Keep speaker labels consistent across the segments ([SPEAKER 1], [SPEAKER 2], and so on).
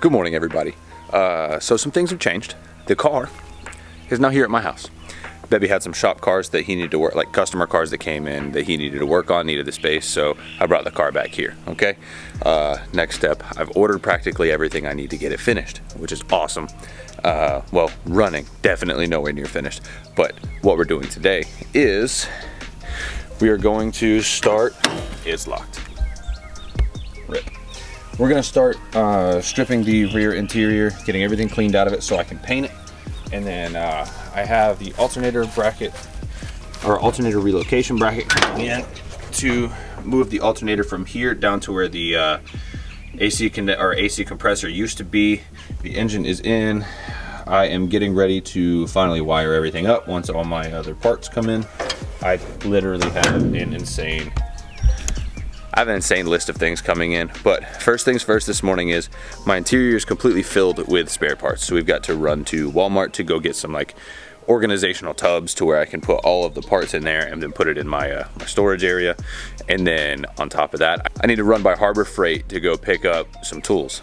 [SPEAKER 1] Good morning, everybody. So some things have changed. The car is now here at my house. Bebby had some shop cars that he needed to work, like customer cars that came in that he needed to work on, needed the space, so I brought the car back here, okay? Next step, I've ordered practically everything I need to get it finished, which is awesome. Well, running, definitely nowhere near finished. But what we're doing today is we are going to start, it's locked. Rip. We're gonna start stripping the rear interior, getting everything cleaned out of it so I can paint it. And then I have the alternator bracket, or alternator relocation bracket coming in to move the alternator from here down to where the AC compressor used to be. The engine is in. I am getting ready to finally wire everything up once all my other parts come in. I literally have an insane list of things coming in, but first things first this morning is my interior is completely filled with spare parts. So we've got to run to Walmart to go get some like organizational tubs to where I can put all of the parts in there and then put it in my, my storage area. And then on top of that, I need to run by Harbor Freight to go pick up some tools.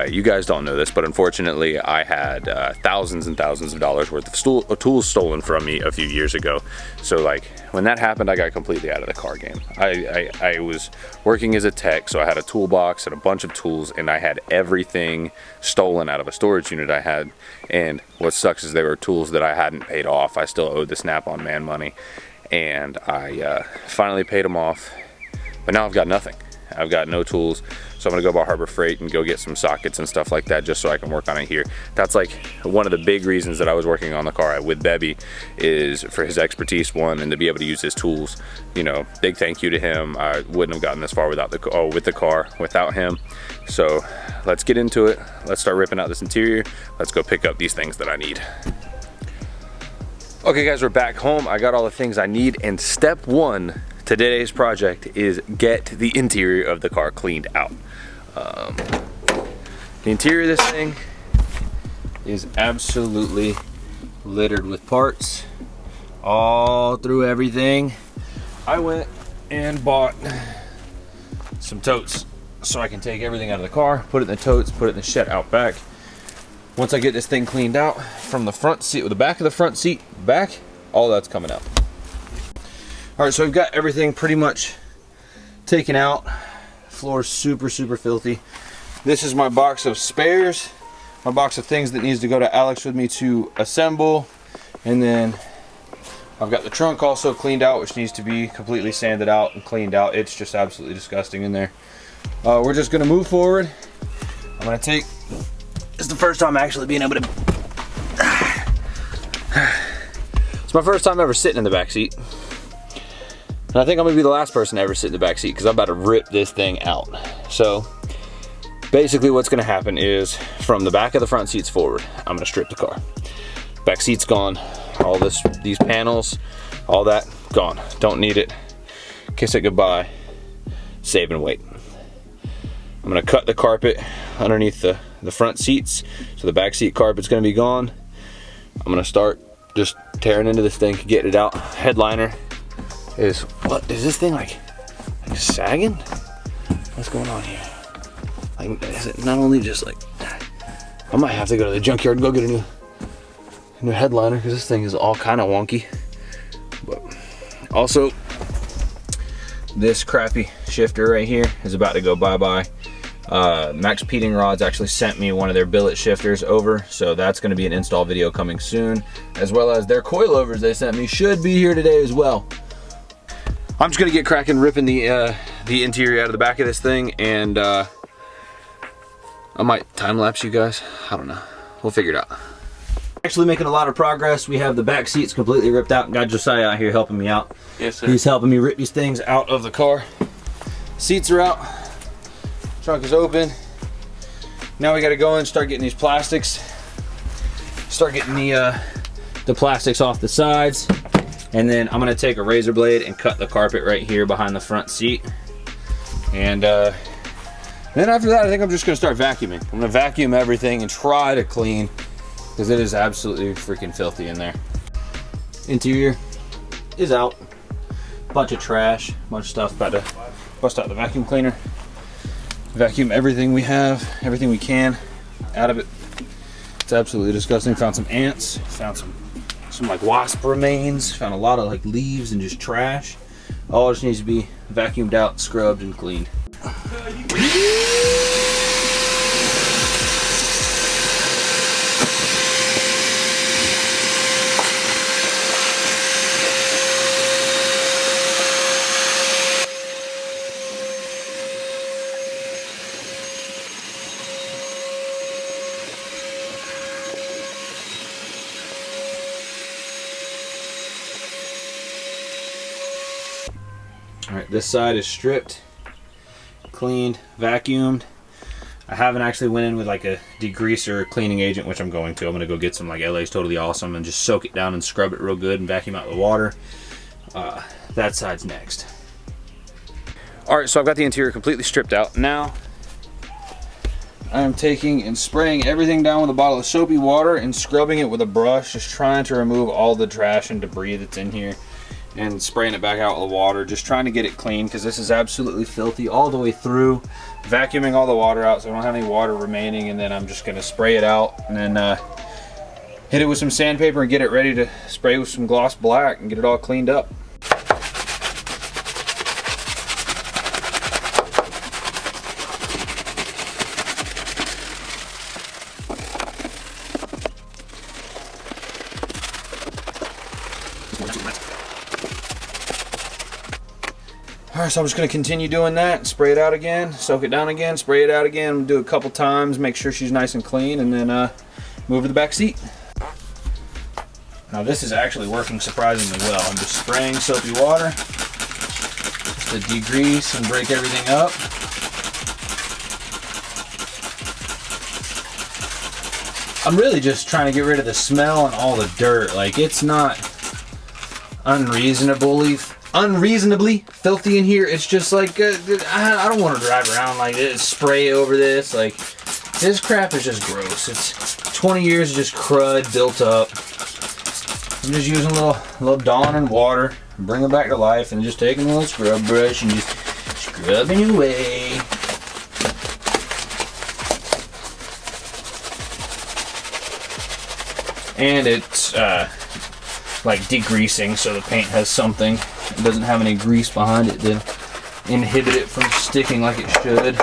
[SPEAKER 1] You guys don't know this, but unfortunately I had thousands and thousands of dollars worth of tools stolen from me a few years ago. So like when that happened, I got completely out of the car game. I was working as a tech, so I had a toolbox and a bunch of tools, and I had everything stolen out of a storage unit I had. And what sucks is they were tools that I hadn't paid off. I still owed the Snap-on man money, and I finally paid them off, but now I've got nothing. I've got no tools, so I'm gonna go by Harbor Freight and go get some sockets and stuff like that just so I can work on it here. That's like one of the big reasons that I was working on the car with Bebby, is for his expertise, one, and to be able to use his tools. You know, big thank you to him. I wouldn't have gotten this far without with the car without him. So let's get into it. Let's start ripping out this interior. Let's go pick up these things that I need. Okay guys, we're back home. I got all the things I need, and step one today's project is get the interior of the car cleaned out. The interior of this thing is absolutely littered with parts all through everything. I went and bought some totes so I can take everything out of the car, put it in the totes, put it in the shed out back. Once I get this thing cleaned out, from the front seat, with the back of the front seat back, all that's coming out. All right, so we've got everything pretty much taken out. Floor's super filthy. This is my box of spares, my box of things that needs to go to Alex with me to assemble. And then I've got the trunk also cleaned out, which needs to be completely sanded out and cleaned out. It's just absolutely disgusting in there. We're just gonna move forward. I'm gonna take, this is the first time actually being able to, it's my first time ever sitting in the back seat. And I think I'm gonna be the last person to ever sit in the back seat because I'm about to rip this thing out. So basically what's gonna happen is from the back of the front seats forward, I'm gonna strip the car. Back seat's gone. All these panels, all that, gone. Don't need it. Kiss it goodbye. Save and wait. I'm gonna cut the carpet underneath the front seats, so the back seat carpet's gonna be gone. I'm gonna start just tearing into this thing, getting it out. Headliner is, what is this thing like sagging? What's going on here? Like, is it not only just like, I might have to go to the junkyard and go get a new headliner because this thing is all kind of wonky. But also, this crappy shifter right here is about to go bye-bye. Max Peating Rods actually sent me one of their billet shifters over, so that's going to be an install video coming soon, as well as their coilovers they sent me should be here today as well. I'm just gonna get cracking ripping the interior out of the back of this thing, and I might time lapse you guys. I don't know. We'll figure it out. Actually making a lot of progress. We have the back seats completely ripped out, and got Josiah out here helping me out. Yes, sir. He's helping me rip these things out of the car. Seats are out. Trunk is open. Now we got to go in and start getting these plastics. Start getting the plastics off the sides. And then I'm gonna take a razor blade and cut the carpet right here behind the front seat. And then after that, I think I'm just gonna start vacuuming. I'm gonna vacuum everything and try to clean, because it is absolutely freaking filthy in there. Interior is out. Bunch of trash, bunch of stuff. About to bust out the vacuum cleaner. vacuum everything we have, everything we can out of it. It's absolutely disgusting. Found some ants, found some like wasp remains, found a lot of like leaves and just trash. All just needs to be vacuumed out, scrubbed, and cleaned. All right, this side is stripped, cleaned, vacuumed. I haven't actually went in with like a degreaser or cleaning agent, which I'm going to. I'm gonna go get some like LA's Totally Awesome and just soak it down and scrub it real good and vacuum out the water. That side's next. All right, so I've got the interior completely stripped out. Now, I'm taking and spraying everything down with a bottle of soapy water and scrubbing it with a brush, just trying to remove all the trash and debris that's in here, and spraying it back out with the water, just trying to get it clean because this is absolutely filthy all the way through. Vacuuming all the water out so I don't have any water remaining, and then I'm just gonna spray it out and then hit it with some sandpaper and get it ready to spray with some gloss black and get it all cleaned up. Alright, so I'm just going to continue doing that, spray it out again, soak it down again, spray it out again, do it a couple times, make sure she's nice and clean, and then move to the back seat. Now this is actually working surprisingly well. I'm just spraying soapy water just to degrease and break everything up. I'm really just trying to get rid of the smell and all the dirt. Like, it's not unreasonably filthy in here. It's just like I don't want to drive around like this, spray over this. Like, this crap is just gross. It's 20 years of just crud built up. I'm just using a little Dawn and water, bring it back to life, and just taking a little scrub brush and just scrubbing away. And it's like degreasing, so the paint has something. It doesn't have any grease behind it to inhibit it from sticking like it should.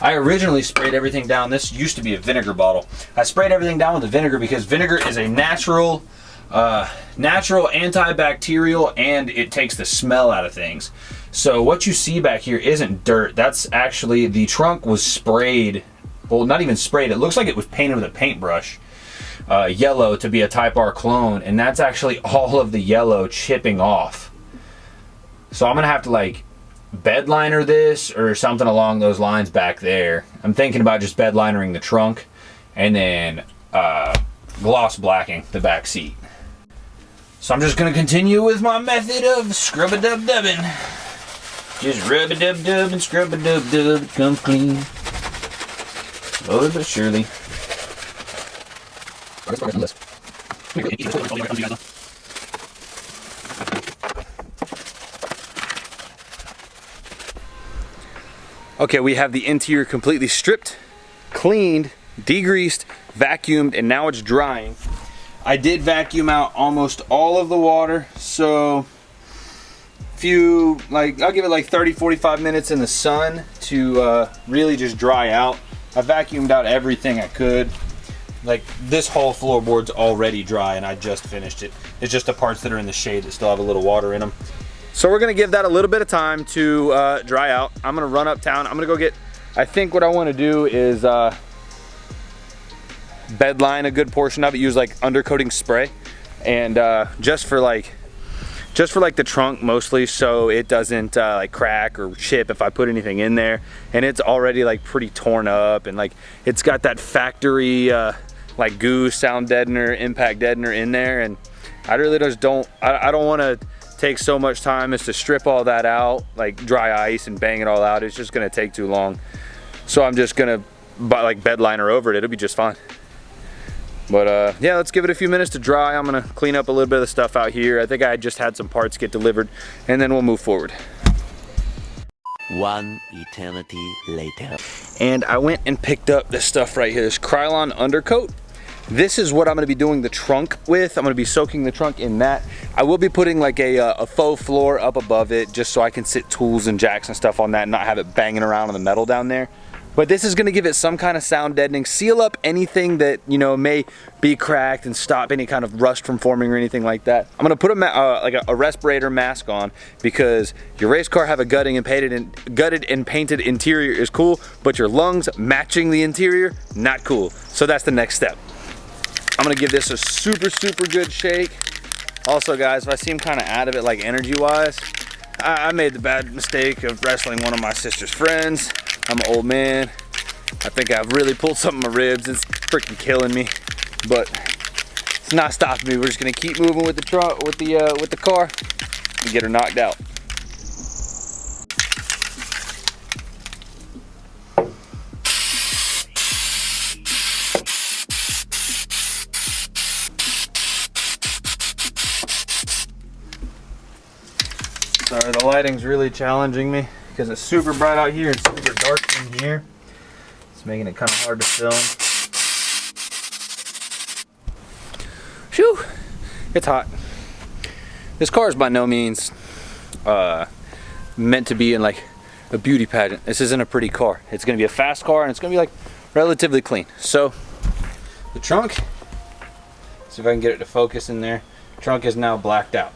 [SPEAKER 1] I originally sprayed everything down. This used to be a vinegar bottle. I sprayed everything down with the vinegar because vinegar is a natural antibacterial, and it takes the smell out of things. So what you see back here isn't dirt. That's actually, the trunk was sprayed. Well, not even sprayed. It looks like it was painted with a paintbrush. Yellow to be a Type R clone, and that's actually all of the yellow chipping off. So I'm gonna have to like bed liner this or something along those lines back there. I'm thinking about just bed linering the trunk and then gloss blacking the back seat. So I'm just gonna continue with my method of scrub-a-dub-dubbing. Just rub-a-dub-dub and scrub-a-dub-dub. It comes clean, slowly but surely. Okay, we have the interior completely stripped, cleaned, degreased, vacuumed, and now it's drying. I did vacuum out almost all of the water, so I'll give it like 30-45 minutes in the sun to really just dry out. I vacuumed out everything I could. Like, this whole floorboard's already dry and I just finished it. It's just the parts that are in the shade that still have a little water in them. So we're gonna give that a little bit of time to dry out. I'm gonna run uptown. I'm gonna go get, I think what I wanna do is bed line a good portion of it, use like undercoating spray, and just for like the trunk mostly, so it doesn't like crack or chip if I put anything in there. And it's already like pretty torn up, and like it's got that factory like goo, sound deadener, impact deadener in there, and I really just don't, I don't want to take so much time as to strip all that out, like dry ice and bang it all out. It's just gonna take too long. So I'm just gonna like bed liner over it. It'll be just fine. But yeah, let's give it a few minutes to dry. I'm gonna clean up a little bit of the stuff out here. I think I just had some parts get delivered, and then we'll move forward.
[SPEAKER 2] One eternity later.
[SPEAKER 1] And I went and picked up this stuff right here, this Krylon undercoat. This is what I'm gonna be doing the trunk with. I'm gonna be soaking the trunk in that. I will be putting like a faux floor up above it just so I can sit tools and jacks and stuff on that and not have it banging around on the metal down there. But this is gonna give it some kind of sound deadening, seal up anything that, you know, may be cracked and stop any kind of rust from forming or anything like that. I'm gonna put a respirator mask on because your race car have a gutted and painted interior is cool, but your lungs matching the interior, not cool. So that's the next step. I'm gonna give this a super good shake. Also guys, if I seem kind of out of it like energy wise, I made the bad mistake of wrestling one of my sister's friends. I'm an old man. I think I've really pulled something in my ribs. It's freaking killing me, but it's not stopping me. We're just gonna keep moving with the truck, with the car, and get her knocked out. Sorry, the lighting's really challenging me because it's super bright out here and super dark in here. It's making it kind of hard to film. Phew, it's hot. This car is by no means meant to be in like a beauty pageant. This isn't a pretty car. It's gonna be a fast car and it's gonna be like relatively clean. So the trunk, see if I can get it to focus in there. The trunk is now blacked out.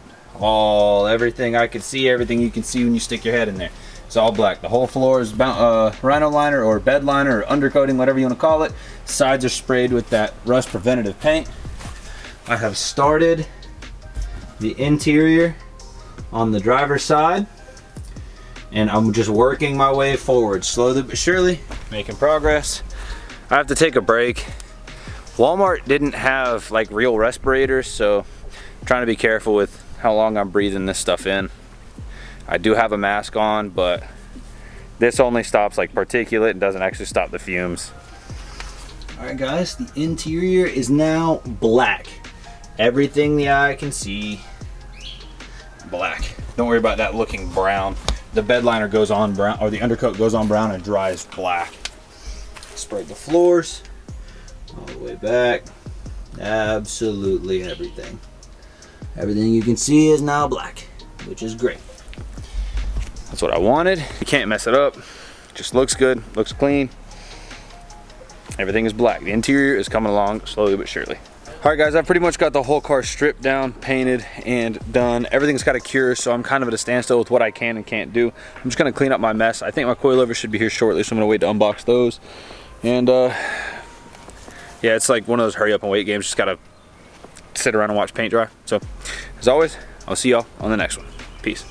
[SPEAKER 1] Everything I can see, everything you can see when you stick your head in there. It's all black. The whole floor is rhino liner or bed liner or undercoating, whatever you want to call it. Sides are sprayed with that rust preventative paint. I have started the interior on the driver's side and I'm just working my way forward slowly but surely, making progress. I have to take a break. Walmart didn't have like real respirators, so I'm trying to be careful with how long I'm breathing this stuff in. I do have a mask on, but this only stops like particulate and doesn't actually stop the fumes. All right guys, the interior is now black. Everything the eye can see, black. Don't worry about that looking brown. The bed liner goes on brown, or the undercoat goes on brown and dries black. Sprayed the floors all the way back. Absolutely everything. Everything you can see is now black, which is great. That's what I wanted. You can't mess it up. Just looks good, looks clean. Everything is black. The interior is coming along slowly but surely. All right guys, I've pretty much got the whole car stripped down, painted, and done. Everything's got a cure, so I'm kind of at a standstill with what I can and can't do. I'm just gonna clean up my mess. I think my coilovers should be here shortly, so I'm gonna wait to unbox those. And yeah, it's like one of those hurry up and wait games. Just gotta sit around and watch paint dry. So as always, I'll see y'all on the next one. Peace.